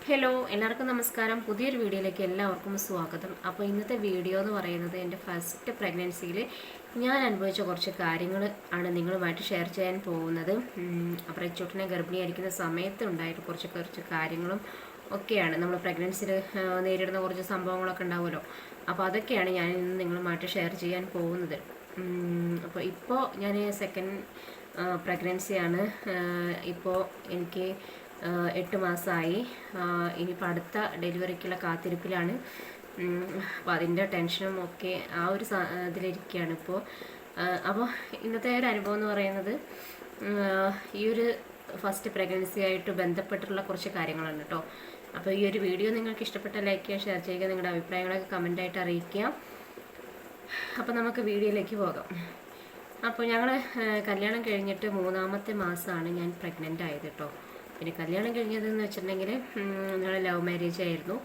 Hello എല്ലാവർക്കും നമസ്കാരം. പുതിയൊരു വീഡിയോയിലേക്ക് എല്ലാവർക്കും സ്വാഗതം. അപ്പോൾ ഇന്നത്തെ വീഡിയോ എന്ന് പറയുന്നത് എൻ്റെ ഫസ്റ്റ് പ്രഗ്നൻസിയിൽ ഞാൻ അനുഭവിച്ച കുറച്ച് കാര്യങ്ങൾ ആണ് നിങ്ങളുമായിട്ട് ഷെയർ ചെയ്യാൻ പോകുന്നത്. അപ്പോൾ റിച്ചൂട്ടിനെ ഗർഭിണിയായിരിക്കുന്ന സമയത്ത് ഉണ്ടായിട്ട് കുറച്ച് കാര്യങ്ങളും ഒക്കെയാണ്. നമ്മൾ പ്രഗ്നൻസിയിൽ നേരിടുന്ന കുറച്ച് സംഭവങ്ങളൊക്കെ ഉണ്ടാവുമല്ലോ. അപ്പോൾ അതൊക്കെയാണ് ഞാൻ ഇന്ന് നിങ്ങളുമായിട്ട് ഷെയർ ചെയ്യാൻ പോകുന്നത്. അപ്പോൾ ഇപ്പോൾ ഞാൻ സെക്കൻഡ് പ്രഗ്നൻസിയാണ്. ഇപ്പോൾ എനിക്ക് 8 മാസമായി. ഇനിയിപ്പോൾ അടുത്ത ഡെലിവറിക്കുള്ള കാത്തിരിപ്പിലാണ്. അപ്പോൾ അതിൻ്റെ ടെൻഷനും ഒക്കെ ആ ഒരു ഇതിലിരിക്കുകയാണ് ഇപ്പോൾ. അപ്പോൾ ഇന്നത്തെ ഒരു അനുഭവം എന്ന് പറയുന്നത് ഈ ഒരു ഫസ്റ്റ് പ്രഗ്നൻസി ആയിട്ട് ബന്ധപ്പെട്ടിട്ടുള്ള കുറച്ച് കാര്യങ്ങളാണ് കേട്ടോ. അപ്പോൾ ഈ ഒരു വീഡിയോ നിങ്ങൾക്ക് ഇഷ്ടപ്പെട്ട ലൈക്ക് ചെയ്യുക, ഷെയർ ചെയ്യുക, നിങ്ങളുടെ അഭിപ്രായങ്ങളൊക്കെ കമൻ്റായിട്ട് അറിയിക്കുക. അപ്പോൾ നമുക്ക് വീഡിയോയിലേക്ക് പോകാം. അപ്പോൾ ഞങ്ങൾ കല്യാണം കഴിഞ്ഞിട്ട് 3-ാമത്തെ മാസമാണ് ഞാൻ പ്രഗ്നൻ്റ് ആയത് കേട്ടോ. പിന്നെ കല്യാണം കഴിഞ്ഞതെന്ന് വെച്ചിട്ടുണ്ടെങ്കിൽ ഞങ്ങൾ ലവ് മാരേജ് ആയിരുന്നു.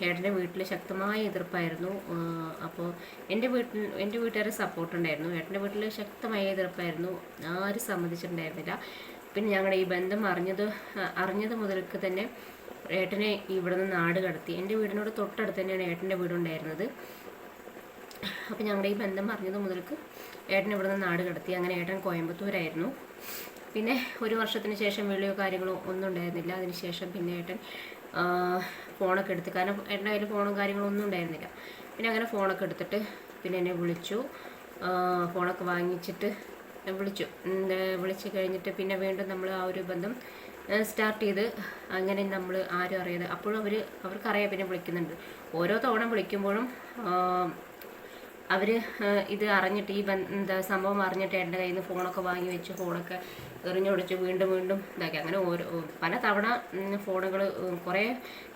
ഏട്ടൻ്റെ വീട്ടിൽ ശക്തമായ എതിർപ്പായിരുന്നു. അപ്പോൾ എൻ്റെ വീട്ടുകാരെ സപ്പോർട്ട് ഉണ്ടായിരുന്നു. ഏട്ടൻ്റെ വീട്ടിൽ ശക്തമായ എതിർപ്പായിരുന്നു. ആരും സമ്മതിച്ചിട്ടുണ്ടായിരുന്നില്ല. പിന്നെ ഞങ്ങളുടെ ഈ ബന്ധം അറിഞ്ഞത് മുതൽക്ക് തന്നെ ഏട്ടനെ ഇവിടെ നിന്ന് നാട് കടത്തി. എൻ്റെ വീടിനോട് തൊട്ടടുത്ത് തന്നെയാണ് ഏട്ടൻ്റെ വീടുണ്ടായിരുന്നത്. അപ്പോൾ ഞങ്ങളുടെ ഈ ബന്ധം അറിഞ്ഞത് മുതൽക്ക് ഏട്ടൻ ഇവിടെ നിന്ന് നാട് കടത്തി. അങ്ങനെ ഏട്ടൻ കോയമ്പത്തൂരായിരുന്നു. പിന്നെ ഒരു വർഷത്തിന് ശേഷം വിളിയോ കാര്യങ്ങളോ ഒന്നും ഉണ്ടായിരുന്നില്ല. അതിനുശേഷം പിന്നെ ഏട്ടൻ ഫോണൊക്കെ എടുത്ത്, കാരണം ഏട്ടൻ്റെ കയ്യിൽ ഫോണും കാര്യങ്ങളും ഒന്നും ഉണ്ടായിരുന്നില്ല. പിന്നെ അങ്ങനെ ഫോണൊക്കെ എടുത്തിട്ട് പിന്നെ എന്നെ വിളിച്ചു. ഫോണൊക്കെ വാങ്ങിച്ചിട്ട് വിളിച്ച് കഴിഞ്ഞിട്ട് പിന്നെ വീണ്ടും നമ്മൾ ആ ഒരു ബന്ധം സ്റ്റാർട്ട് ചെയ്ത്. അങ്ങനെ നമ്മൾ ആരും അറിയാതെ, അപ്പോഴും അവർക്കറിയാം പിന്നെ വിളിക്കുന്നുണ്ട്. ഓരോ തവണ വിളിക്കുമ്പോഴും അവർ ഇത് അറിഞ്ഞിട്ട് സംഭവം അറിഞ്ഞിട്ട് എൻ്റെ കയ്യിൽ നിന്ന് ഫോണൊക്കെ വാങ്ങി വെച്ച് ഫോണൊക്കെ എറിഞ്ഞൊടിച്ച് വീണ്ടും ഇതാക്കി. അങ്ങനെ പല തവണ ഫോണുകൾ കുറേ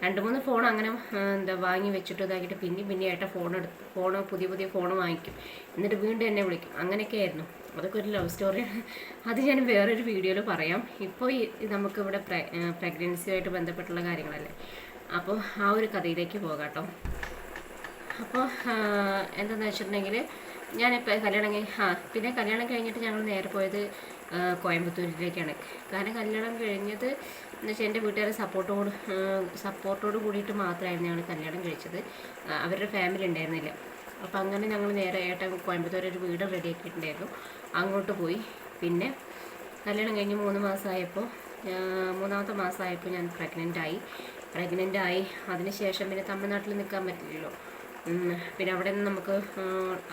2-3 ഫോൺ അങ്ങനെ വാങ്ങി വെച്ചിട്ട് ഇതാക്കിയിട്ട് പിന്നെ ഏട്ടൻ ഫോണ് പുതിയ ഫോൺ വാങ്ങിക്കും. എന്നിട്ട് വീണ്ടും എന്നെ വിളിക്കും. അങ്ങനെയൊക്കെ ആയിരുന്നു. അതൊക്കെ ഒരു ലവ് സ്റ്റോറിയാണ്. അത് ഞാൻ വേറൊരു വീഡിയോയിൽ പറയാം. ഇപ്പോൾ നമുക്കിവിടെ പ്രഗ്നൻസിയുമായിട്ട് ബന്ധപ്പെട്ടുള്ള കാര്യങ്ങളല്ലേ. അപ്പോൾ ആ ഒരു കഥയിലേക്ക് പോകാം കേട്ടോ. അപ്പോൾ എന്താണെന്ന് വെച്ചിട്ടുണ്ടെങ്കിൽ ഞാനിപ്പോൾ പിന്നെ കല്യാണം കഴിഞ്ഞിട്ട് ഞങ്ങൾ നേരെ പോയത് കോയമ്പത്തൂരിലേക്കാണ്. കാരണം കല്യാണം കഴിഞ്ഞത് എന്ന് വെച്ചാൽ എൻ്റെ വീട്ടുകാരെ സപ്പോർട്ടോട് കൂടിയിട്ട് മാത്രമായിരുന്നു ഞങ്ങൾ കല്യാണം കഴിച്ചത്. അവരുടെ ഫാമിലി ഉണ്ടായിരുന്നില്ല. അപ്പോൾ അങ്ങനെ ഞങ്ങൾ നേരെ കോയമ്പത്തൂർ ഒരു വീട് റെഡിയാക്കിയിട്ടുണ്ടായിരുന്നു. അങ്ങോട്ട് പോയി. പിന്നെ കല്യാണം കഴിഞ്ഞ് 3 മാസമായപ്പോൾ 3-ാമത്തെ മാസമായപ്പോൾ ഞാൻ പ്രഗ്നൻ്റ് ആയി. അതിനുശേഷം പിന്നെ തമിഴ്നാട്ടിൽ നിൽക്കാൻ പറ്റില്ലല്ലോ. പിന്നെ അവിടെ നിന്ന് നമുക്ക്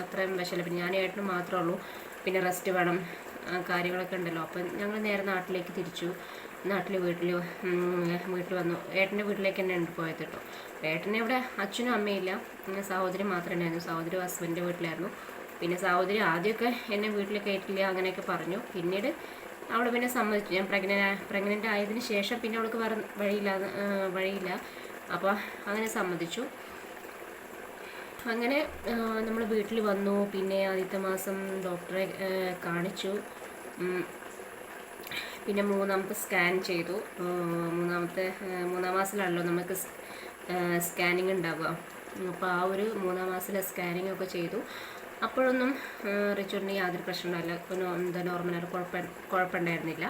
അത്രയും വശമില്ല. പിന്നെ ഞാൻ ഏട്ടനും മാത്രമേ ഉള്ളൂ. പിന്നെ റെസ്റ്റ് വേണം, കാര്യങ്ങളൊക്കെ ഉണ്ടല്ലോ. അപ്പം ഞങ്ങൾ നേരെ നാട്ടിലേക്ക് തിരിച്ചു. വീട്ടിൽ വന്നു. ഏട്ടൻ്റെ വീട്ടിലേക്ക് തന്നെയാണ് പോയത് കേട്ടോ. ഏട്ടനെ ഇവിടെ അച്ഛനും അമ്മയില്ല, സഹോദരി മാത്രമേ ഉണ്ടായിരുന്നു. സഹോദരി ഹസ്ബൻഡിൻ്റെ വീട്ടിലായിരുന്നു. പിന്നെ സഹോദരി ആദ്യമൊക്കെ എന്നെ വീട്ടിൽ കയറ്റില്ല അങ്ങനെയൊക്കെ പറഞ്ഞു. പിന്നീട് അവൾ പിന്നെ സമ്മതിച്ചു. ഞാൻ പ്രഗ്നൻ്റ് ആയതിന് ശേഷം പിന്നെ അവൾക്ക് വേറെ വഴിയില്ല. അപ്പോൾ അങ്ങനെ സമ്മതിച്ചു. അങ്ങനെ നമ്മൾ വീട്ടിൽ വന്നു. പിന്നെ ആദ്യത്തെ മാസം ഡോക്ടറെ കാണിച്ചു. പിന്നെ 3-ാമത്തെ സ്കാൻ ചെയ്തു. 3-ാം മാസത്തിലാണല്ലോ നമുക്ക് സ്കാനിങ് ഉണ്ടാവുക. അപ്പോൾ ആ ഒരു 3-ാം മാസത്തിലെ സ്കാനിങ് ഒക്കെ ചെയ്തു. അപ്പോഴൊന്നും റിച്ചൂട്ടിന് യാതൊരു പ്രശ്നമില്ല. നോർമലായിട്ട് കുഴപ്പമുണ്ടായിരുന്നില്ല.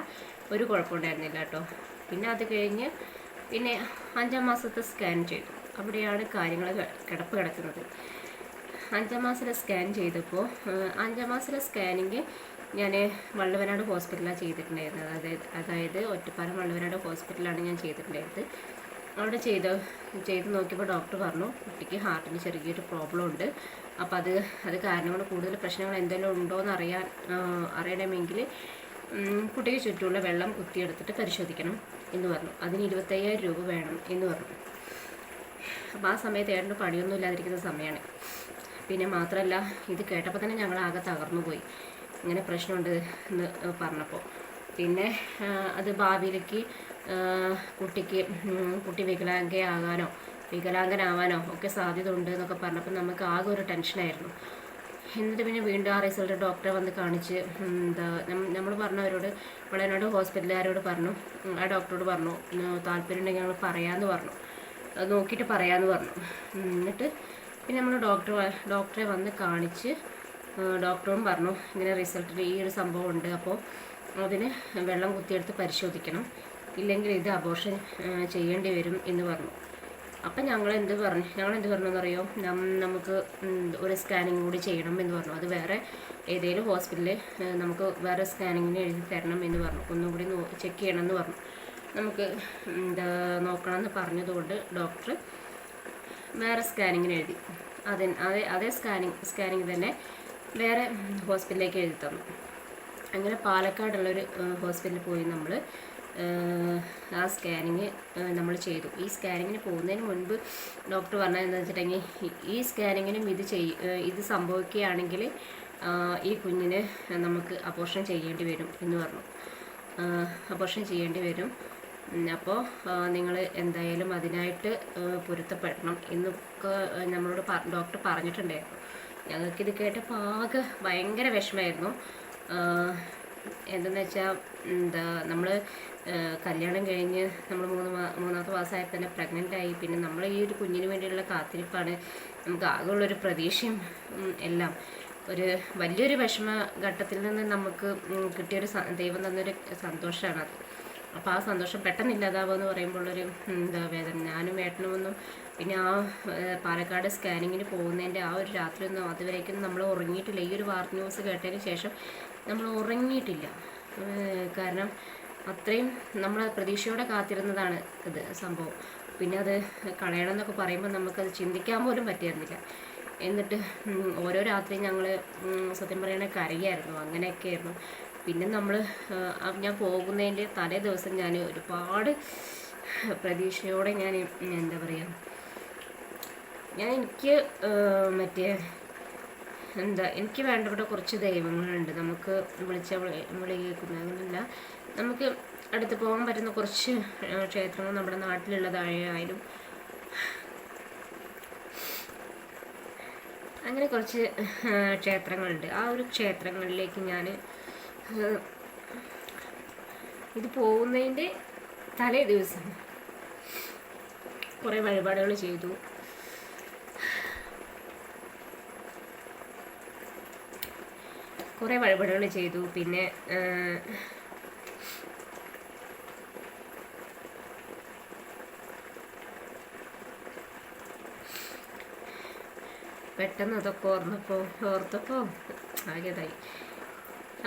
ഒരു കുഴപ്പമുണ്ടായിരുന്നില്ല കേട്ടോ. പിന്നെ അത് കഴിഞ്ഞ് പിന്നെ 5-ാം മാസത്തെ സ്കാൻ ചെയ്തു. അവിടെയാണ് കാര്യങ്ങൾ കിടക്കുന്നത്. 5-ാം മാസത്തിലെ സ്കാൻ ചെയ്തപ്പോൾ 5-ാം മാസത്തിലെ സ്കാനിങ് ഞാൻ വള്ളുവനാട് ഹോസ്പിറ്റലാണ് ചെയ്തിട്ടുണ്ടായിരുന്നത്. അതായത് ഒറ്റപ്പാലം വള്ളുവനാട് ഹോസ്പിറ്റലാണ് ഞാൻ ചെയ്തിട്ടുണ്ടായിരുന്നത്. അവിടെ ചെയ്ത് നോക്കിയപ്പോൾ ഡോക്ടർ പറഞ്ഞു കുട്ടിക്ക് ഹാർട്ടിന് ചെറിയൊരു പ്രോബ്ലം ഉണ്ട്. അപ്പോൾ അത് കാരണം കൊണ്ട് കൂടുതൽ പ്രശ്നങ്ങൾ എന്തെങ്കിലും ഉണ്ടോ എന്ന് അറിയണമെങ്കിൽ കുട്ടിക്ക് ചുറ്റുമുള്ള വെള്ളം കുത്തിയെടുത്തിട്ട് പരിശോധിക്കണം എന്ന് പറഞ്ഞു. അതിന് 25,000 രൂപ വേണം എന്ന് പറഞ്ഞു. അപ്പോൾ ആ സമയത്ത് ഏട്ടന് പണിയൊന്നും ഇല്ലാതിരിക്കുന്ന സമയമാണ്. പിന്നെ മാത്രമല്ല, ഇത് കേട്ടപ്പോൾ തന്നെ ഞങ്ങൾ ആകെ തകർന്നു പോയി. ഇങ്ങനെ പ്രശ്നമുണ്ട് എന്ന് പറഞ്ഞപ്പോൾ. പിന്നെ അത് ഭാവിയിലേക്ക് കുട്ടി വികലാംഗനാവാനോ ഒക്കെ സാധ്യത ഉണ്ട് എന്നൊക്കെ പറഞ്ഞപ്പോൾ നമുക്ക് ആകെ ഒരു ടെൻഷനായിരുന്നു. എന്നിട്ട് പിന്നെ വീണ്ടും ആ റിസൾട്ട് ഡോക്ടറെ വന്ന് കാണിച്ച് നമ്മൾ പറഞ്ഞവരോട് വളനാട് ഹോസ്പിറ്റലുകാരോട് പറഞ്ഞു, ആ ഡോക്ടറോട് പറഞ്ഞു താല്പര്യം ഉണ്ടെങ്കിൽ ഞങ്ങൾ പറയാമെന്ന് പറഞ്ഞു, അത് നോക്കിയിട്ട് പറയാമെന്ന് പറഞ്ഞു. എന്നിട്ട് പിന്നെ നമ്മൾ ഡോക്ടറെ വന്ന് കാണിച്ച് ഡോക്ടറും പറഞ്ഞു ഇങ്ങനെ റിസൾട്ടിൽ ഈ ഒരു സംഭവം ഉണ്ട്. അപ്പോൾ അതിന് വെള്ളം കുത്തിയെടുത്ത് പരിശോധിക്കണം. ഇല്ലെങ്കിൽ ഇത് അബോർഷൻ ചെയ്യേണ്ടി വരും എന്ന് പറഞ്ഞു. അപ്പം ഞങ്ങളെന്ത് പറഞ്ഞെന്നറിയോ, നമുക്ക് ഒരു സ്കാനിങ് കൂടി ചെയ്യണം എന്ന് പറഞ്ഞു. അത് വേറെ ഏതെങ്കിലും ഹോസ്പിറ്റലിൽ നമുക്ക് വേറെ സ്കാനിങ്ങിന് എഴുതി തരണം എന്ന് പറഞ്ഞു. ഒന്നുകൂടി ചെക്ക് ചെയ്യണം എന്ന് പറഞ്ഞു. നമുക്ക് നോക്കണമെന്ന് പറഞ്ഞതുകൊണ്ട് ഡോക്ടർ വേറെ സ്കാനിങ്ങിന് എഴുതി. അതേ സ്കാനിങ് തന്നെ വേറെ ഹോസ്പിറ്റലിലേക്ക് എഴുതി തന്നു. അങ്ങനെ പാലക്കാടുള്ളൊരു ഹോസ്പിറ്റലിൽ പോയി നമ്മൾ ആ സ്കാനിങ് നമ്മൾ ചെയ്തു. ഈ സ്കാനിങ്ങിന് പോകുന്നതിന് മുൻപ് ഡോക്ടർ പറഞ്ഞതെന്ന് വെച്ചിട്ടുണ്ടെങ്കിൽ, ഈ സ്കാനിങ്ങിനും ഇത് സംഭവിക്കുകയാണെങ്കിൽ ഈ കുഞ്ഞിന് നമുക്ക് അബോർഷൻ ചെയ്യേണ്ടി വരും എന്ന് പറഞ്ഞു. അബോർഷൻ ചെയ്യേണ്ടി വരും. അപ്പോൾ നിങ്ങൾ എന്തായാലും അതിനായിട്ട് പൊരുത്തപ്പെടണം എന്നൊക്കെ നമ്മളോട് ഡോക്ടർ പറഞ്ഞിട്ടുണ്ടായിരുന്നു. ഞങ്ങൾക്കിത് കേട്ടപ്പോൾ ഭയങ്കര വിഷമമായിരുന്നു. എന്തെന്ന് വെച്ചാൽ നമ്മൾ കല്യാണം കഴിഞ്ഞ് നമ്മൾ മൂന്നാമത്തെ മാസമായി തന്നെ പ്രഗ്നൻ്റ് ആയി. പിന്നെ നമ്മൾ ഈ ഒരു കുഞ്ഞിന് വേണ്ടിയുള്ള കാത്തിരിപ്പാണ്. നമുക്ക് ആകെയുള്ളൊരു പ്രതീക്ഷയും എല്ലാം. ഒരു വലിയൊരു വിഷമഘട്ടത്തിൽ നിന്ന് നമുക്ക് കിട്ടിയൊരു ദൈവം തന്നൊരു സന്തോഷമാണത്. അപ്പോൾ ആ സന്തോഷം പെട്ടെന്നില്ലാതാവുക എന്ന് പറയുമ്പോഴൊരു വേദന. ഞാനും ഏട്ടനുമൊന്നും പിന്നെ ആ പാലക്കാട് സ്കാനിങ്ങിന് പോകുന്നതിൻ്റെ ആ ഒരു രാത്രി ഒന്നും അതുവരേക്കും നമ്മൾ ഉറങ്ങിയിട്ടില്ല. ഈ ഒരു വാർത്ത ന്യൂസ് കേട്ടതിന് ശേഷം നമ്മൾ ഉറങ്ങിയിട്ടില്ല. കാരണം അത്രയും നമ്മൾ പ്രതീക്ഷയോടെ കാത്തിരുന്നതാണ് ഇത് സംഭവം. പിന്നെ അത് കളയണം എന്നൊക്കെ പറയുമ്പോൾ നമുക്കത് ചിന്തിക്കാൻ പോലും പറ്റിയിരുന്നില്ല. എന്നിട്ട് ഓരോ രാത്രി ഞങ്ങൾ സത്യം പറയുകയാണെങ്കിൽ കരയായിരുന്നു. അങ്ങനെയൊക്കെയായിരുന്നു. പിന്നെ ഞാൻ പോകുന്നതിൻ്റെ തലേ ദിവസം ഞാൻ ഒരുപാട് പ്രതീക്ഷയോടെ എനിക്ക് എനിക്ക് വേണ്ടപ്പെട്ട കുറച്ച് ദൈവങ്ങളുണ്ട്. നമുക്ക് വിളി കേൾക്കുന്ന അങ്ങനെയല്ല, നമുക്ക് അടുത്ത് പോകാൻ പറ്റുന്ന കുറച്ച് ക്ഷേത്രങ്ങൾ നമ്മുടെ നാട്ടിലുള്ളതായാലും അങ്ങനെ കുറച്ച് ക്ഷേത്രങ്ങളുണ്ട്. ആ ഒരു ക്ഷേത്രങ്ങളിലേക്ക് ഞാൻ ഇത് പോകുന്നതിൻ്റെ തലേ ദിവസം കുറേ വഴിപാടുകൾ ചെയ്തു. പിന്നെ പെട്ടെന്ന് അതൊക്കെ ഓർത്തപ്പോൾ ആകെതായി.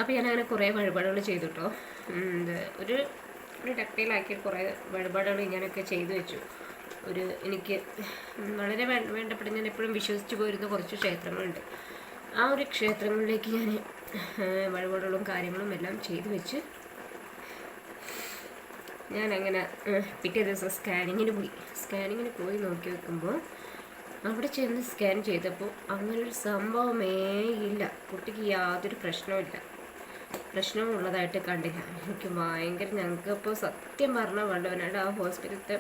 അപ്പോൾ ഞാനങ്ങനെ കുറേ വഴിപാടുകൾ ചെയ്തു കേട്ടോ. ഒരു ഡക്കയിലാക്കി കുറേ വഴിപാടുകൾ ഞാനൊക്കെ ചെയ്തു വെച്ചു. എനിക്ക് വളരെ വേണ്ടപ്പെട്ട ഞാൻ എപ്പോഴും വിശ്വസിച്ച് പോയിരുന്ന കുറച്ച് ക്ഷേത്രങ്ങളുണ്ട്. ആ ഒരു ക്ഷേത്രങ്ങളിലേക്ക് ഞാൻ വഴിപാടുകളും കാര്യങ്ങളും എല്ലാം ചെയ്തു വെച്ച് ഞാനങ്ങനെ പിറ്റേ ദിവസം സ്കാനിങ്ങിന് പോയി നോക്കി വെക്കുമ്പോൾ അവിടെ ചെന്ന് സ്കാൻ ചെയ്തപ്പോൾ അങ്ങനൊരു സംഭവമേ ഇല്ല. കുട്ടിക്ക് യാതൊരു പ്രശ്നവും ഉള്ളതായിട്ട് കണ്ടില്ല. എനിക്ക് ഞങ്ങൾക്കപ്പോൾ സത്യം പറഞ്ഞാൽ വണ്ടവനാട് ആ ഹോസ്പിറ്റലത്തെ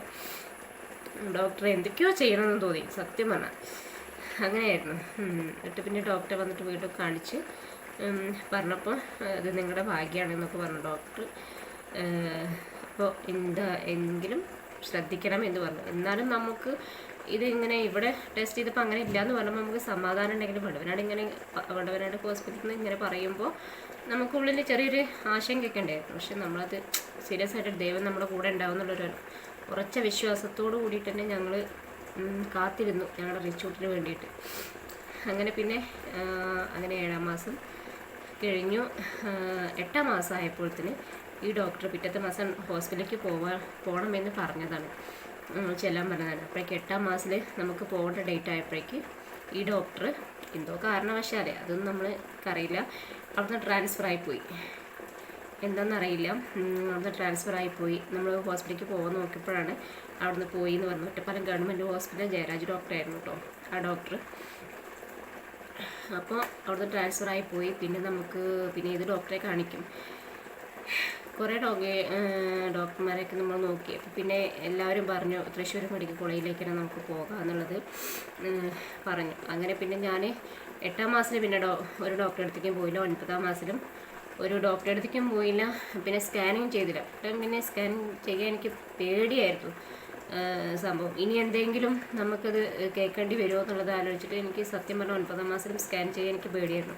ഡോക്ടറെ എന്തൊക്കെയോ ചെയ്യണമെന്ന് തോന്നി സത്യം പറഞ്ഞാൽ. അങ്ങനെയായിരുന്നു. എന്നിട്ട് പിന്നെ ഡോക്ടറെ വന്നിട്ട് വീട്ടിൽ കാണിച്ച് പറഞ്ഞപ്പോൾ അത് നിങ്ങളുടെ ഭാഗ്യമാണെന്നൊക്കെ പറഞ്ഞു ഡോക്ടർ. അപ്പോൾ എങ്കിലും ശ്രദ്ധിക്കണം എന്ന് പറഞ്ഞു. എന്നാലും നമുക്ക് ഇതിങ്ങനെ ഇവിടെ ടെസ്റ്റ് ചെയ്തപ്പോൾ അങ്ങനെ ഇല്ലയെന്ന് പറയുമ്പോൾ നമുക്ക് സമാധാനം ഉണ്ടെങ്കിലും വണ്ടവനാട് ഹോസ്പിറ്റലിൽ നിന്ന് ഇങ്ങനെ പറയുമ്പോൾ നമുക്കുള്ളിൽ ചെറിയൊരു ആശങ്കയൊക്കെ ഉണ്ടായിരുന്നു. പക്ഷെ നമ്മളത് സീരിയസ് ആയിട്ട് ദൈവം നമ്മുടെ കൂടെ ഉണ്ടാവും എന്നുള്ളൊരു ഉറച്ച വിശ്വാസത്തോടു കൂടിയിട്ട് തന്നെ ഞങ്ങൾ കാത്തിരുന്നു ഞങ്ങളുടെ റിച്ചൂട്ടിന് വേണ്ടിയിട്ട്. അങ്ങനെ പിന്നെ അങ്ങനെ 7-ാം മാസം കഴിഞ്ഞു. 8-ാം മാസം ആയപ്പോഴത്തേന് ഈ ഡോക്ടർ പിറ്റത്തെ മാസം ഹോസ്പിറ്റലിലേക്ക് പോകണമെന്ന് പറഞ്ഞതാണ്, ചെല്ലാൻ പറഞ്ഞതാണ്. അപ്പോഴേക്ക് 8-ാം മാസത്തിൽ നമുക്ക് പോകേണ്ട ഡേറ്റ് ആയപ്പോഴേക്ക് ഈ ഡോക്ടർ എന്തോ കാരണവശാലേ അതൊന്നും നമ്മൾക്കറിയില്ല, അവിടുന്ന് ട്രാൻസ്ഫർ ആയിപ്പോയി. എന്താണെന്നറിയില്ല, അവിടുന്ന് ട്രാൻസ്ഫർ ആയിപ്പോയി. നമ്മൾ ഹോസ്പിറ്റലിലേക്ക് പോകാൻ നോക്കിയപ്പോഴാണ് അവിടുന്ന് പോയി എന്ന് പറഞ്ഞു. ഒറ്റപ്പാലം ഗവൺമെൻറ് ഹോസ്പിറ്റൽ ജയരാജ് ഡോക്ടറായിരുന്നു കേട്ടോ ആ ഡോക്ടർ. അപ്പോൾ അവിടുന്ന് ട്രാൻസ്ഫർ ആയിപ്പോയി. പിന്നെ ഏത് ഡോക്ടറെ കാണിക്കും, കുറേ ഡോക്ടർമാരെയൊക്കെ നമ്മൾ നോക്കി. അപ്പോൾ പിന്നെ എല്ലാവരും പറഞ്ഞു തൃശ്ശൂർ മെഡിക്കൽ കോളേജിലേക്കാണ് നമുക്ക് പോകാം എന്നുള്ളത് പറഞ്ഞു. അങ്ങനെ പിന്നെ ഞാൻ 8-ാം മാസത്തിൽ പിന്നെ ഒരു ഡോക്ടറെ അടുത്തേക്കും പോയില്ല, 9-ാം മാസത്തിലും ഒരു ഡോക്ടറെ അടുത്തേക്കും പോയില്ല. പിന്നെ സ്കാനിങ് ചെയ്തില്ല. പിന്നെ സ്കാനിങ് ചെയ്യാൻ എനിക്ക് പേടിയായിരുന്നു. സംഭവം. ഇനി എന്തെങ്കിലും നമുക്കത് കേൾക്കേണ്ടി വരുമോ എന്നുള്ളത് ആലോചിച്ചിട്ട് എനിക്ക് സത്യം പറഞ്ഞാൽ 9ാം മാസത്തിലും സ്കാൻ ചെയ്യാൻ എനിക്ക് പേടിയായിരുന്നു.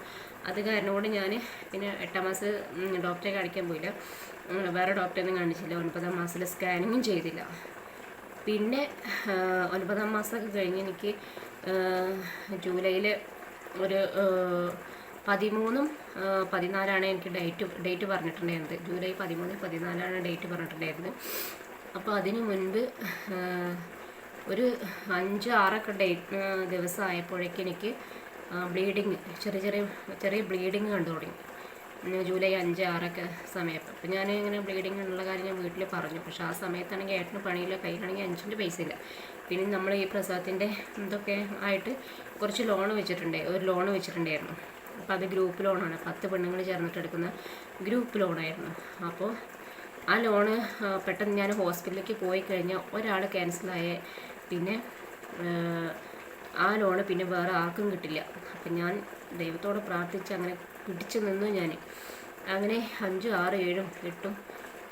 അത് കാരണം കൊണ്ട് ഞാൻ പിന്നെ 8ാം മാസം ഡോക്ടറെ കാണിക്കാൻ പോയില്ല, വേറെ ഡോക്ടറെയൊന്നും കാണിച്ചില്ല. 9ാം മാസത്തിൽ സ്കാനിങ്ങും ചെയ്തില്ല. പിന്നെ 9ാം മാസമൊക്കെ കഴിഞ്ഞ് എനിക്ക് ജൂലൈയിൽ ഒരു 13ഉം 14ആണ് എനിക്ക് ഡേറ്റ് പറഞ്ഞിട്ടുണ്ടായിരുന്നത്. ജൂലൈ 13, 14 ഡേറ്റ് പറഞ്ഞിട്ടുണ്ടായിരുന്നത്. അപ്പോൾ അതിന് മുൻപ് ഒരു 5-6 ദിവസം ആയപ്പോഴേക്കും എനിക്ക് ബ്ലീഡിങ് ചെറിയ ബ്ലീഡിങ് കണ്ടു തുടങ്ങി. ജൂലൈ 5-6 സമയത്ത്. അപ്പോൾ ഞാൻ ഇങ്ങനെ ബ്ലീഡിങ് ഉള്ള കാര്യം ഞാൻ വീട്ടിൽ പറഞ്ഞു. പക്ഷേ ആ സമയത്താണെങ്കിൽ ഏട്ടന് പണിയില്ല, കയ്യിലാണെങ്കിൽ 5 പൈസ ഇല്ല. പിന്നെ നമ്മൾ ഈ പ്രസവത്തിൻ്റെ ഇതൊക്കെ ആയിട്ട് കുറച്ച് ഒരു ലോണ് വെച്ചിട്ടുണ്ടായിരുന്നു. അപ്പോൾ അത് ഗ്രൂപ്പ് ലോണാണ്, 10 പെണ്ണുങ്ങൾ ചേർന്നിട്ട് എടുക്കുന്ന ഗ്രൂപ്പ് ലോണായിരുന്നു. അപ്പോൾ ആ ലോണ് പെട്ടെന്ന് ഞാൻ ഹോസ്പിറ്റലിലേക്ക് പോയി കഴിഞ്ഞാൽ ഒരാൾ ക്യാൻസലായ പിന്നെ ആ ലോണ് പിന്നെ വേറെ ആർക്കും കിട്ടില്ല. അപ്പം ഞാൻ ദൈവത്തോട് പ്രാർത്ഥിച്ച് അങ്ങനെ പിടിച്ചു നിന്നു. ഞാൻ അങ്ങനെ 5, 6, 7, 8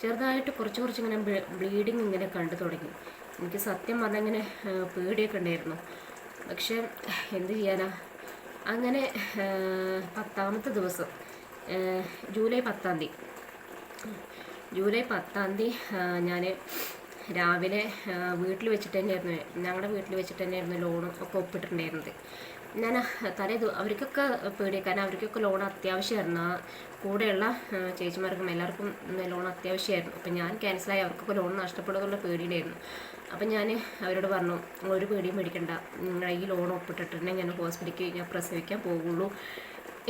ചെറുതായിട്ട് കുറച്ച് ഇങ്ങനെ ബ്ലീഡിങ് ഇങ്ങനെ കണ്ടു തുടങ്ങി. എനിക്ക് സത്യം പറഞ്ഞാൽ ഇങ്ങനെ പേടിയൊക്കെ ഉണ്ടായിരുന്നു. പക്ഷേ എന്ത് ചെയ്യാനാ. അങ്ങനെ 10ാമത്തെ ദിവസം ജൂലൈ 10-ാം തീയതി ഞാൻ രാവിലെ വീട്ടിൽ വെച്ചിട്ട് തന്നെയായിരുന്നു, ഞങ്ങളുടെ വീട്ടിൽ വെച്ചിട്ട് തന്നെയായിരുന്നു ലോണും ഒക്കെ ഒപ്പിട്ടിട്ടുണ്ടായിരുന്നത്. ഞാൻ അവർക്കൊക്കെ പേടിയ, കാരണം അവർക്കൊക്കെ ലോൺ അത്യാവശ്യമായിരുന്നു. ആ കൂടെയുള്ള ചേച്ചിമാർക്കും എല്ലാവർക്കും ലോൺ അത്യാവശ്യമായിരുന്നു. അപ്പം ഞാൻ ക്യാൻസലായി അവർക്കൊക്കെ ലോൺ നഷ്ടപ്പെടുന്നുള്ള പേടിയുണ്ടായിരുന്നു. അപ്പം ഞാൻ അവരോട് പറഞ്ഞു, ഒരു പേടിയും പേടിക്കണ്ട, നിങ്ങളെ ഈ ലോൺ ഒപ്പിട്ടിട്ടുണ്ടെങ്കിൽ ഞാൻ ഹോസ്പിറ്റലിലേക്ക് ഞാൻ പ്രസവിക്കാൻ പോകുള്ളൂ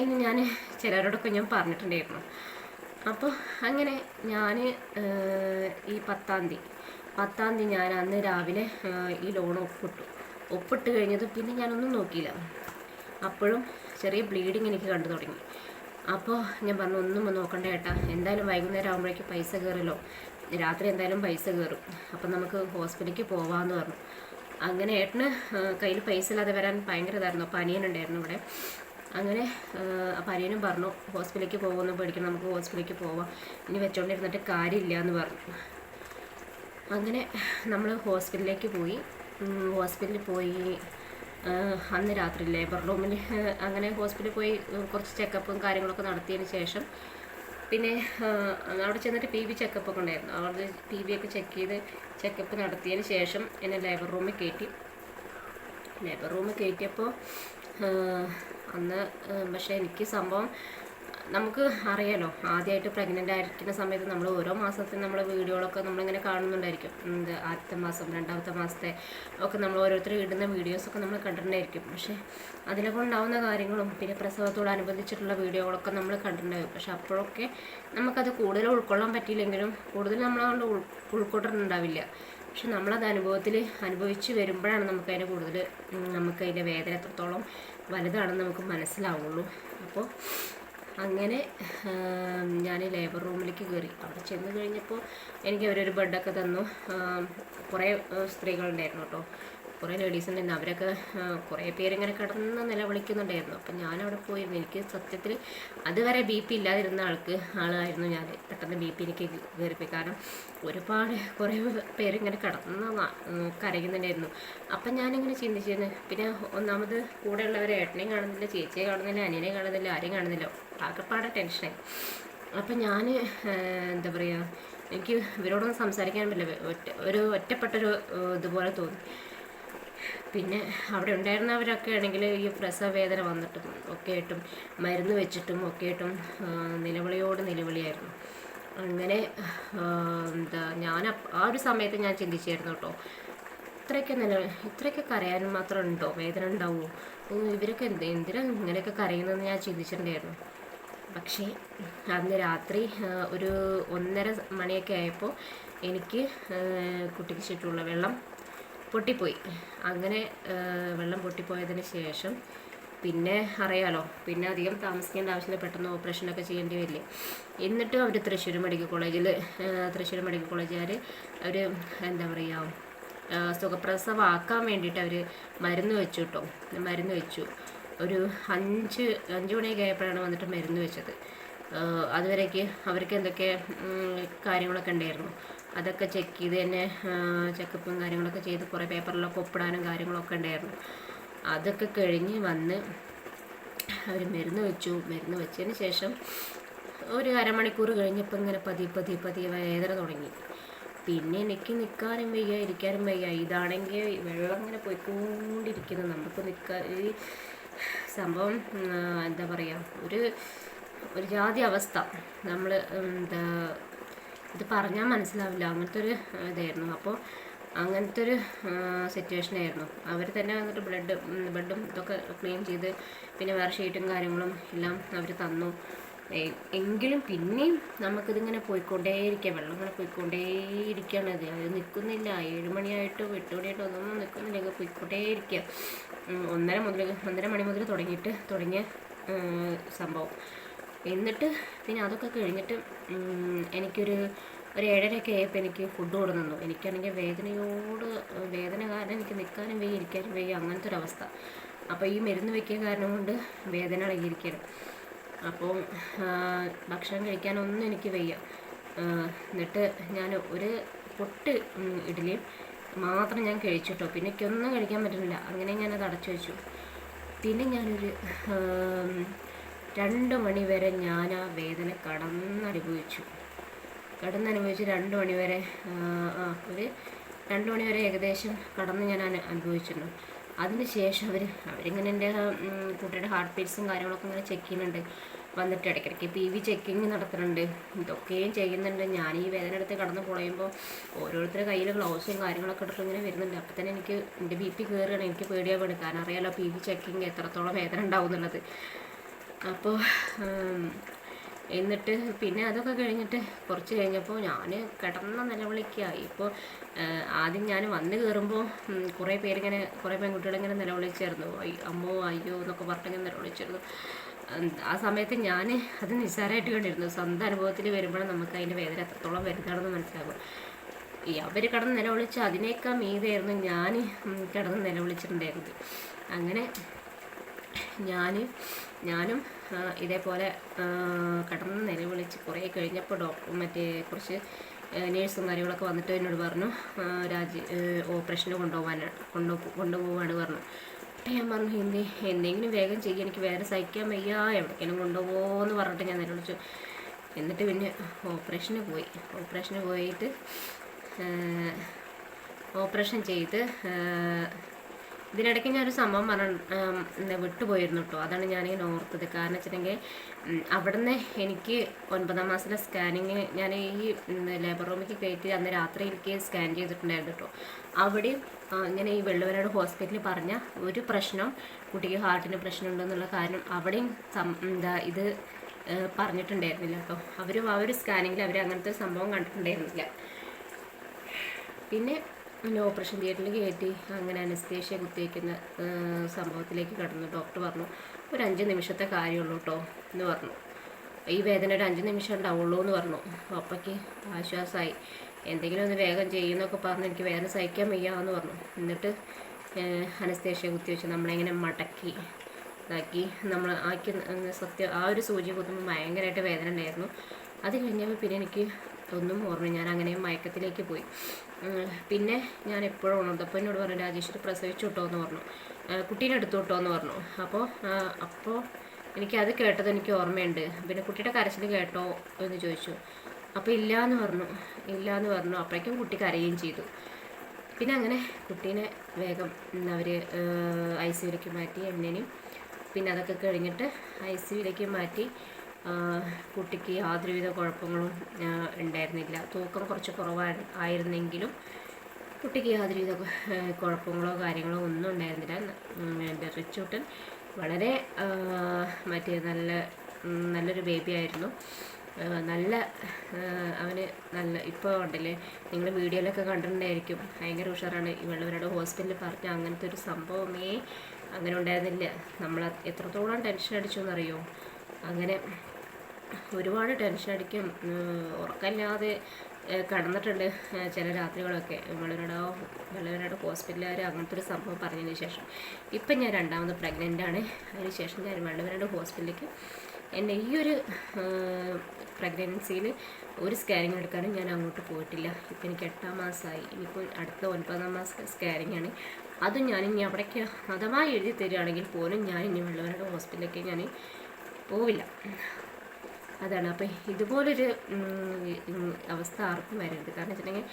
എന്ന് ഞാൻ ചിലരോടൊക്കെ ഞാൻ പറഞ്ഞിട്ടുണ്ടായിരുന്നു. അപ്പോൾ അങ്ങനെ ഞാൻ ഈ 10-ാം തീയതി ഞാൻ അന്ന് രാവിലെ ഈ ലോൺ ഒപ്പിട്ട് കഴിഞ്ഞത് പിന്നെ ഞാനൊന്നും നോക്കിയില്ല. അപ്പോഴും ചെറിയ ബ്ലീഡിങ് എനിക്ക് കണ്ടു തുടങ്ങി. അപ്പോൾ ഞാൻ പറഞ്ഞു, ഒന്നും നോക്കണ്ട ഏട്ടാ, എന്തായാലും വൈകുന്നേരം ആകുമ്പോഴേക്കും പൈസ കയറല്ലോ, രാത്രി എന്തായാലും പൈസ കയറും, അപ്പം നമുക്ക് ഹോസ്പിറ്റലിലേക്ക് പോവാമെന്ന് പറഞ്ഞു. അങ്ങനെ ഏട്ടന് കയ്യിൽ പൈസ ഇല്ലാതെ വരാൻ ഭയങ്കര ഇതായിരുന്നു. അപ്പോൾ അനിയനുണ്ടായിരുന്നു ഇവിടെ. അങ്ങനെ അപ്പം അനിയനും പറഞ്ഞു, ഹോസ്പിറ്റലിലേക്ക് പോകുമെന്ന് പേടിക്കണം, നമുക്ക് ഹോസ്പിറ്റലിലേക്ക് പോവാം, ഇനി വെച്ചോണ്ടിരുന്നിട്ട് കാര്യമില്ല എന്ന് പറഞ്ഞു. അങ്ങനെ നമ്മൾ ഹോസ്പിറ്റലിലേക്ക് പോയി. അന്ന് രാത്രി ലേബർ റൂമിൽ അങ്ങനെ ഹോസ്പിറ്റലിൽ പോയി കുറച്ച് ചെക്കപ്പും കാര്യങ്ങളൊക്കെ നടത്തിയതിന് ശേഷം പിന്നെ അവിടെ ചെന്നിട്ട് PB ചെക്കപ്പൊക്കെ ഉണ്ടായിരുന്നു. അവിടെ PB ഒക്കെ ചെക്കപ്പ് നടത്തിയതിന് ശേഷം എന്നെ ലേബർ റൂമിൽ കയറ്റിയപ്പോൾ അന്ന് പക്ഷേ എനിക്ക് സംഭവം നമുക്ക് അറിയാലോ, ആദ്യമായിട്ട് പ്രഗ്നൻ്റ് ആയിരിക്കുന്ന സമയത്ത് നമ്മൾ ഓരോ മാസത്തിൽ നമ്മൾ വീഡിയോകളൊക്കെ നമ്മളിങ്ങനെ കാണുന്നുണ്ടായിരിക്കും. ആദ്യത്തെ മാസം 2ാമത്തെ മാസത്തെ ഒക്കെ നമ്മൾ ഓരോരുത്തർ ഇടുന്ന വീഡിയോസൊക്കെ നമ്മൾ കണ്ടിട്ടുണ്ടായിരിക്കും. പക്ഷേ അതിലൊക്കെ ഉണ്ടാകുന്ന കാര്യങ്ങളും പിന്നെ പ്രസവത്തോടനുബന്ധിച്ചിട്ടുള്ള വീഡിയോകളൊക്കെ നമ്മൾ കണ്ടിട്ടുണ്ടാകും. പക്ഷെ അപ്പോഴൊക്കെ നമുക്കത് കൂടുതൽ ഉൾക്കൊള്ളാൻ പറ്റിയില്ലെങ്കിലും കൂടുതൽ നമ്മളതുകൊണ്ട് ഉൾക്കൊണ്ടിട്ടുണ്ടാവില്ല. പക്ഷെ നമ്മളത് അനുഭവിച്ച് വരുമ്പോഴാണ് നമുക്കതിൻ്റെ വേദന എത്രത്തോളം വലുതാണെന്ന് നമുക്ക് മനസ്സിലാവുള്ളൂ. അപ്പോൾ അങ്ങനെ ഞാൻ ലേബർ റൂമിലേക്ക് കയറി. അവിടെ ചെന്ന് കഴിഞ്ഞപ്പോൾ എനിക്ക് അവരൊരു ബെഡൊക്കെ തന്നു. കുറേ സ്ത്രീകളുണ്ടായിരുന്നു കേട്ടോ, കുറേ ലേഡീസ് ഉണ്ടായിരുന്നു. അവരൊക്കെ കുറേ പേരിങ്ങനെ കിടന്ന് നിലവിളിക്കുന്നുണ്ടായിരുന്നു. അപ്പം ഞാനവിടെ പോയിരുന്നു. എനിക്ക് സത്യത്തിൽ അതുവരെ BP ഇല്ലാതിരുന്ന ആളായിരുന്നു ഞാൻ. പെട്ടെന്ന് BP എനിക്ക് കയറിപ്പോയി. കാരണം കുറേ പേരിങ്ങനെ കിടന്ന് കരയുന്നുണ്ടായിരുന്നു. അപ്പം ഞാനിങ്ങനെ ചിന്തിച്ചിരുന്നു. പിന്നെ ഒന്നാമത് കൂടെയുള്ളവരെ ഏട്ടനെയും കാണുന്നില്ല, ചേച്ചിയെ കാണുന്നില്ല, അനിയനെ കാണുന്നില്ല, ആരെയും കാണുന്നില്ല. ആകെപ്പാടെ ടെൻഷനായി. അപ്പം ഞാൻ എന്താ പറയുക, എനിക്ക് ഇവരോടൊന്നും സംസാരിക്കാൻ പറ്റില്ല. ഒറ്റപ്പെട്ടൊരു ഇതുപോലെ തോന്നി. പിന്നെ അവിടെ ഉണ്ടായിരുന്നവരൊക്കെ ആണെങ്കിൽ ഈ പ്രസവ വേദന വന്നിട്ടും ഒക്കെ ആയിട്ടും മരുന്ന് വെച്ചിട്ടും ഒക്കെ ആയിട്ടും നിലവിളിയായിരുന്നു. അങ്ങനെ ഞാൻ ആ ഒരു സമയത്ത് ഞാൻ ചിന്തിച്ചായിരുന്നു കേട്ടോ, ഇത്രയൊക്കെ കരയാനും മാത്രം ഉണ്ടോ, വേദന ഉണ്ടാവുമോ, ഇവരൊക്കെ എന്തിനാണ് ഇങ്ങനെയൊക്കെ കരയുന്നതെന്ന് ഞാൻ ചിന്തിച്ചിട്ടുണ്ടായിരുന്നു. പക്ഷേ അന്ന് രാത്രി ഒരു 1:30 മണിയൊക്കെ ആയപ്പോൾ എനിക്ക് കുട്ടിക്ക് ചുറ്റുമുള്ള വെള്ളം പൊട്ടിപ്പോയി. അങ്ങനെ വെള്ളം പൊട്ടിപ്പോയതിന് ശേഷം പിന്നെ അറിയാലോ, പിന്നെ അധികം താമസിക്കേണ്ട ആവശ്യമില്ല, പെട്ടെന്ന് ഓപ്പറേഷനൊക്കെ ചെയ്യേണ്ടി വരില്ലേ. എന്നിട്ട് അവർ തൃശ്ശൂർ മെഡിക്കൽ കോളേജുകാർ അവർ എന്താ പറയുക, സുഖപ്രസവമാക്കാൻ വേണ്ടിയിട്ട് അവർ മരുന്ന് വെച്ചു. ഒരു 5 മണിയൊക്കെ ആയപ്പോഴാണ് വന്നിട്ട് മരുന്ന് വെച്ചത്. അതുവരേക്ക് അവർക്ക് എന്തൊക്കെ കാര്യങ്ങളൊക്കെ ഉണ്ടായിരുന്നു. അതൊക്കെ ചെക്ക് ചെയ്ത് തന്നെ ചെക്കപ്പും കാര്യങ്ങളൊക്കെ ചെയ്ത് കുറേ പേപ്പറിലൊക്കെ ഒപ്പിടാനും കാര്യങ്ങളൊക്കെ ഉണ്ടായിരുന്നു. അതൊക്കെ കഴിഞ്ഞ് വന്ന് അവർ മരുന്ന് വെച്ചതിന് ശേഷം ഒരു അരമണിക്കൂർ കഴിഞ്ഞപ്പോൾ ഇങ്ങനെ പതിയെ വേദന തുടങ്ങി. പിന്നെ എനിക്ക് നിൽക്കാനും വയ്യ, ഇരിക്കാനും വയ്യ. ഇതാണെങ്കിൽ വെള്ളം ഇങ്ങനെ പോയിക്കൊണ്ടിരിക്കുന്നു. നമുക്ക് ഈ സംഭവം എന്താ പറയുക, ഒരു ജാതി അവസ്ഥ. നമ്മൾ ഇത് പറഞ്ഞാൽ മനസ്സിലാവില്ല, അങ്ങനത്തെ ഒരു ഇതായിരുന്നു. അപ്പോൾ അങ്ങനത്തെ ഒരു സിറ്റുവേഷനായിരുന്നു. അവർ തന്നെ വന്നിട്ട് ബെഡും ഇതൊക്കെ ക്ലീൻ ചെയ്ത് പിന്നെ വേറെ ഷീറ്റും കാര്യങ്ങളും എല്ലാം അവർ തന്നു. എങ്കിലും പിന്നെയും നമുക്കിതിങ്ങനെ പോയിക്കൊണ്ടേയിരിക്കുക, വെള്ളം ഇങ്ങനെ പോയിക്കൊണ്ടേയിരിക്കുകയാണ്. അത് നിൽക്കുന്നില്ല. 7 മണിയായിട്ടോ 8 മണിയായിട്ടോ ഒന്നും നിൽക്കുന്നില്ല, പോയിക്കൊണ്ടേയിരിക്കുക. 1:30 മണി മുതൽ തുടങ്ങിയ സംഭവം. എന്നിട്ട് പിന്നെ അതൊക്കെ കഴിഞ്ഞിട്ട് എനിക്കൊരു 7:30 ആയപ്പോൾ എനിക്ക് ഫുഡ് കൊണ്ടു തന്നു. എനിക്കാണെങ്കിൽ വേദന കാരണം എനിക്ക് നിൽക്കാനും വയ്യ, ഇരിക്കാനും വയ്യ, അങ്ങനത്തെ ഒരു അവസ്ഥ. അപ്പോൾ ഈ മരുന്ന് വയ്ക്കുക കാരണം കൊണ്ട് വേദന അടങ്ങിയിരിക്കണം. അപ്പോൾ ഭക്ഷണം കഴിക്കാനൊന്നും എനിക്ക് വയ്യ. എന്നിട്ട് ഞാൻ ഒരു പൊട്ട് ഇഡ്ഡലി മാത്രം ഞാൻ കഴിച്ചിട്ടോ. പിന്നെ എനിക്കൊന്നും കഴിക്കാൻ പറ്റുന്നില്ല. അങ്ങനെ ഞാനത് അടച്ചു വെച്ചു. പിന്നെ ഞാനൊരു 2 മണി വരെ ഞാൻ ആ വേദന കടന്നനുഭവിച്ചു. 2 മണി വരെ ഒരു 2 മണി വരെ ഏകദേശം കടന്ന് ഞാൻ അനുഭവിച്ചിരുന്നു. അതിന് ശേഷം അവരിങ്ങനെ എൻ്റെ കുട്ടിയുടെ ഹാർട്ട് ബീറ്റ്സും കാര്യങ്ങളൊക്കെ ഇങ്ങനെ ചെക്ക് ചെയ്യുന്നുണ്ട്. വന്നിട്ട് ഇടയ്ക്കിടയ്ക്ക് PV ചെക്കിങ് നടത്തുന്നുണ്ട്. ഇതൊക്കെയും ചെയ്യുന്നുണ്ട്. ഞാൻ ഈ വേദന എടുത്ത് കടന്ന് പൊളയുമ്പോൾ ഓരോരുത്തരുടെ കയ്യിൽ ഗ്ലൗസും കാര്യങ്ങളൊക്കെ എടുത്ത് ഇങ്ങനെ വരുന്നുണ്ട്. അപ്പോൾ തന്നെ എൻ്റെ BP കയറുകയാണ്. എനിക്ക് പേടിയാവുകയാണ്. കാരണം അറിയാലോ PV ചെക്കിങ് എത്രത്തോളം വേദന ഉണ്ടാവും എന്നുള്ളത്. അപ്പോൾ എന്നിട്ട് പിന്നെ അതൊക്കെ കഴിഞ്ഞിട്ട് കുറച്ച് കഴിഞ്ഞപ്പോൾ ഞാൻ കിടന്ന നിലവിളിക്കുക. ഇപ്പോൾ ആദ്യം ഞാൻ വന്ന് കയറുമ്പോൾ കുറേ പെൺകുട്ടികളിങ്ങനെ നിലവിളിച്ചായിരുന്നു. അമ്മോ അയ്യോ എന്നൊക്കെ പറഞ്ഞിങ്ങനെ നിലവിളിച്ചിരുന്നു. ആ സമയത്ത് ഞാൻ അത് നിസ്സാരമായിട്ട് കണ്ടിരുന്നു. സ്വന്തം അനുഭവത്തിൽ വരുമ്പോഴാണ് നമുക്ക് അതിൻ്റെ വേദന എത്രത്തോളം വരുന്നതാണെന്ന് മനസ്സിലാകും. അവർ കിടന്ന് നിലവിളിച്ച് അതിനേക്കാൾ മീതെയായിരുന്നു ഞാൻ കിടന്ന് നിലവിളിച്ചിട്ടുണ്ടായിരുന്നത്. അങ്ങനെ ഞാനും ഇതേപോലെ കിടന്ന് നിലവിളിച്ച് കുറേ കഴിഞ്ഞപ്പോൾ കുറച്ച് നേഴ്സും കാര്യങ്ങളൊക്കെ വന്നിട്ട് എന്നോട് പറഞ്ഞു ഓപ്പറേഷന് കൊണ്ടുപോവാണ് പറഞ്ഞു. അപ്പം ഞാൻ പറഞ്ഞു എന്തെങ്കിലും വേഗം ചെയ്യുക, എനിക്ക് വേറെ സഹിക്കാൻ വയ്യ, എവിടേക്കെങ്കിലും കൊണ്ടുപോകുമെന്ന് പറഞ്ഞിട്ട് ഞാൻ നിലവിളിച്ചു. എന്നിട്ട് പിന്നെ ഓപ്പറേഷന് പോയിട്ട് ഓപ്പറേഷൻ ചെയ്ത് ഇതിനിടയ്ക്ക് ഞാനൊരു സംഭവം വിട്ടുപോയിരുന്നു കേട്ടോ. അതാണ് ഞാനിങ്ങനെ ഓർത്തത്. കാരണം വെച്ചിട്ടുണ്ടെങ്കിൽ അവിടുന്ന് എനിക്ക് 9ാം മാസത്തിലെ സ്കാനിങ് ഞാൻ ഈ ലേബർ റൂമിലേക്ക് കയറ്റി അന്ന് രാത്രി എനിക്ക് സ്കാൻ ചെയ്തിട്ടുണ്ടായിരുന്നു കേട്ടോ. അവിടെ ഇങ്ങനെ ഈ വെള്ളുവനാട് ഹോസ്പിറ്റലിൽ പറഞ്ഞ ഒരു പ്രശ്നം, കുട്ടിക്ക് ഹാർട്ടിന് പ്രശ്നമുണ്ടെന്നുള്ള കാര്യം അവിടെയും ഇത് പറഞ്ഞിട്ടുണ്ടായിരുന്നില്ല കേട്ടോ. ആ ഒരു സ്കാനിങ്ങിൽ അവർ അങ്ങനത്തെ സംഭവം കണ്ടിട്ടുണ്ടായിരുന്നില്ല. പിന്നെ ഓപ്പറേഷൻ തിയേറ്ററിൽ കയറ്റി അങ്ങനെ അനസ്തേഷ്യ കുത്തിവയ്ക്കുന്ന സംഭവത്തിലേക്ക് കടന്നു. ഡോക്ടർ പറഞ്ഞു ഒരു 5 നിമിഷത്തെ കാര്യമുള്ളൂ കേട്ടോ എന്ന് പറഞ്ഞു. ഈ വേദന ഒരു 5 നിമിഷം ഉണ്ടാവുള്ളൂ എന്ന് പറഞ്ഞു. അപ്പയ്ക്ക് ആശ്വാസമായി. എന്തെങ്കിലും ഒന്ന് വേഗം ചെയ്യുന്നൊക്കെ പറഞ്ഞ് എനിക്ക് വേദന സഹിക്കാൻ വയ്യാന്ന് പറഞ്ഞു. എന്നിട്ട് അനസ്തേഷ്യ കുത്തിവെച്ച് നമ്മളെങ്ങനെ മടക്കി ഇതാക്കി നമ്മൾ ആ ഒരു സൂചി കുത്തുമ്പോൾ ഭയങ്കരമായിട്ട് വേദന ഉണ്ടായിരുന്നു. അത് കഴിഞ്ഞപ്പോൾ പിന്നെ എനിക്ക് ഒന്നും ഓർമ്മ, ഞാൻ അങ്ങനെ മയക്കത്തിലേക്ക് പോയി. പിന്നെ ഞാൻ എപ്പോഴും ഉണർന്നപ്പോൾ എന്നോട് പറഞ്ഞു രാജേശ്വരി പ്രസവിച്ചു വിട്ടോ എന്ന് പറഞ്ഞു, കുട്ടീനെ എടുത്തു വിട്ടോ എന്ന് പറഞ്ഞു. അപ്പോൾ എനിക്കത് കേട്ടത് എനിക്ക് ഓർമ്മയുണ്ട്. പിന്നെ കുട്ടിയുടെ കരച്ചിൽ കേട്ടോ എന്ന് ചോദിച്ചു. അപ്പോൾ ഇല്ലയെന്ന് പറഞ്ഞു. അപ്പോഴേക്കും കുട്ടി കരയുകയും ചെയ്തു. പിന്നെ അങ്ങനെ കുട്ടീനെ വേഗം അവർ ICUവിലേക്ക് മാറ്റി എന്നെയും. പിന്നെ അതൊക്കെ കഴിഞ്ഞിട്ട് ICUവിലേക്ക് മാറ്റി. കുട്ടിക്ക് യാതൊരുവിധ കുഴപ്പങ്ങളും ഉണ്ടായിരുന്നില്ല. തൂക്കം കുറച്ച് കുറവായിരുന്നെങ്കിലും കുട്ടിക്ക് യാതൊരുവിധ കുഴപ്പങ്ങളോ കാര്യങ്ങളോ ഒന്നും ഉണ്ടായിരുന്നില്ല. എൻ്റെ റിച്ചൂട്ടൻ വളരെ നല്ലൊരു ബേബി ആയിരുന്നു. അവന് ഇപ്പോൾ ഉണ്ടല്ലേ, നിങ്ങൾ വീഡിയോയിലൊക്കെ കണ്ടിട്ടുണ്ടായിരിക്കും, ഭയങ്കര ഉഷാറാണ്. ഈ വെള്ളവരുടെ ഹോസ്പിറ്റലിൽ പറഞ്ഞ അങ്ങനത്തെ ഒരു സംഭവമേ അങ്ങനെ ഉണ്ടായിരുന്നില്ല. നമ്മൾ എത്രത്തോളം ടെൻഷൻ അടിച്ചു എന്നറിയോ. അങ്ങനെ ഒരുപാട് ടെൻഷൻ അടിക്കും, ഉറക്കമില്ലാതെ കടന്നിട്ടുണ്ട് ചില രാത്രികളൊക്കെ. വെള്ളവരുടെ ഹോസ്പിറ്റലുകാർ അങ്ങനത്തെ ഒരു സംഭവം പറഞ്ഞതിന് ശേഷം ഇപ്പം ഞാൻ 2ാമത് പ്രഗ്നൻ്റാണ്. അതിന് ശേഷം ഞാൻ വെള്ളവരുടെ ഹോസ്പിറ്റലിലേക്ക് ഈ ഒരു പ്രഗ്നൻസിയിൽ ഒരു സ്കാനിങ് എടുക്കാനും ഞാൻ അങ്ങോട്ട് പോയിട്ടില്ല. ഇപ്പം എനിക്ക് 8ാം മാസമായി. ഇനിയിപ്പോൾ അടുത്ത 9ാം മാസം സ്കാനിങ്ങാണ്. അതും ഞാനിനി അവിടേക്ക് അഥവാ എഴുതി തരികയാണെങ്കിൽ പോലും ഞാൻ ഇനി വെള്ളവരുടെ ഹോസ്പിറ്റലിലേക്ക് ഞാൻ പോവില്ല. അതാണ്. അപ്പം ഇതുപോലൊരു അവസ്ഥ ആർക്കും വരരുത്. കാരണം വെച്ചിട്ടുണ്ടെങ്കിൽ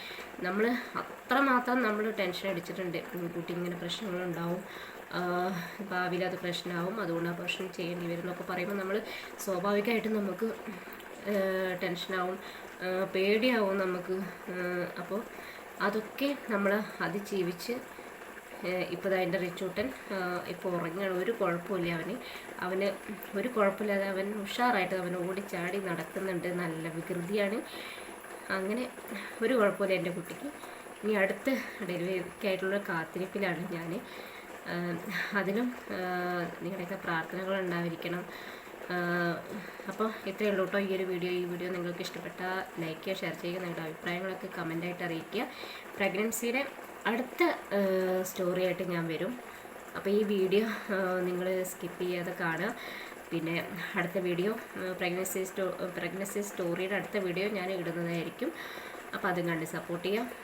നമ്മൾ അത്രമാത്രം നമ്മൾ ടെൻഷൻ അടിച്ചിട്ടുണ്ട്. കുട്ടി ഇങ്ങനെ പ്രശ്നങ്ങളുണ്ടാവും, ഭാവിയിൽ അത് പ്രശ്നമാവും, അതുകൊണ്ട് ആ പ്രശ്നം ചെയ്യേണ്ടി വരും എന്നൊക്കെ പറയുമ്പോൾ നമ്മൾ സ്വാഭാവികമായിട്ടും നമുക്ക് ടെൻഷനാവും, പേടിയാവും നമുക്ക്. അപ്പോൾ അതൊക്കെ നമ്മൾ അതിജീവിച്ച് ഇപ്പോൾ അതിൻ്റെ റിച്ചൂട്ടൻ ഇപ്പോൾ ഉറങ്ങുകയാണ്. ഒരു കുഴപ്പമില്ല അവന് ഒരു കുഴപ്പമില്ലാതെ അവൻ ഉഷാറായിട്ട് അവൻ ഓടിച്ചാടി നടക്കുന്നുണ്ട്. നല്ല വികൃതിയാണ്. അങ്ങനെ ഒരു കുഴപ്പമില്ല എൻ്റെ കുട്ടിക്ക്. ഇനി അടുത്ത ഡെലിവറിക്കായിട്ടുള്ള കാത്തിരിപ്പിലാണ് ഞാൻ. അതിലും നിങ്ങളുടെയൊക്കെ പ്രാർത്ഥനകൾ ഉണ്ടായിരിക്കണം. അപ്പോൾ ഇത്രയേ ഉള്ളൂ കേട്ടോ ഈ ഒരു വീഡിയോ. ഈ വീഡിയോ നിങ്ങൾക്ക് ഇഷ്ടപ്പെട്ടാൽ ലൈക്ക് ചെയ്യുക, ഷെയർ ചെയ്യുക, നിങ്ങളുടെ അഭിപ്രായങ്ങളൊക്കെ കമൻ്റായിട്ട് അറിയിക്കുക. പ്രഗ്നൻസിയുടെ അടുത്ത സ്റ്റോറിയായിട്ട് ഞാൻ വരും. അപ്പോൾ ഈ വീഡിയോ നിങ്ങൾ സ്കിപ്പ് ചെയ്യാതെ കാണുക. പിന്നെ അടുത്ത വീഡിയോ പ്രഗ്നൻസി സ്റ്റോറിയുടെ അടുത്ത വീഡിയോ ഞാൻ ഇടുന്നതായിരിക്കും. അപ്പോൾ അതും കണ്ട് സപ്പോർട്ട് ചെയ്യുക.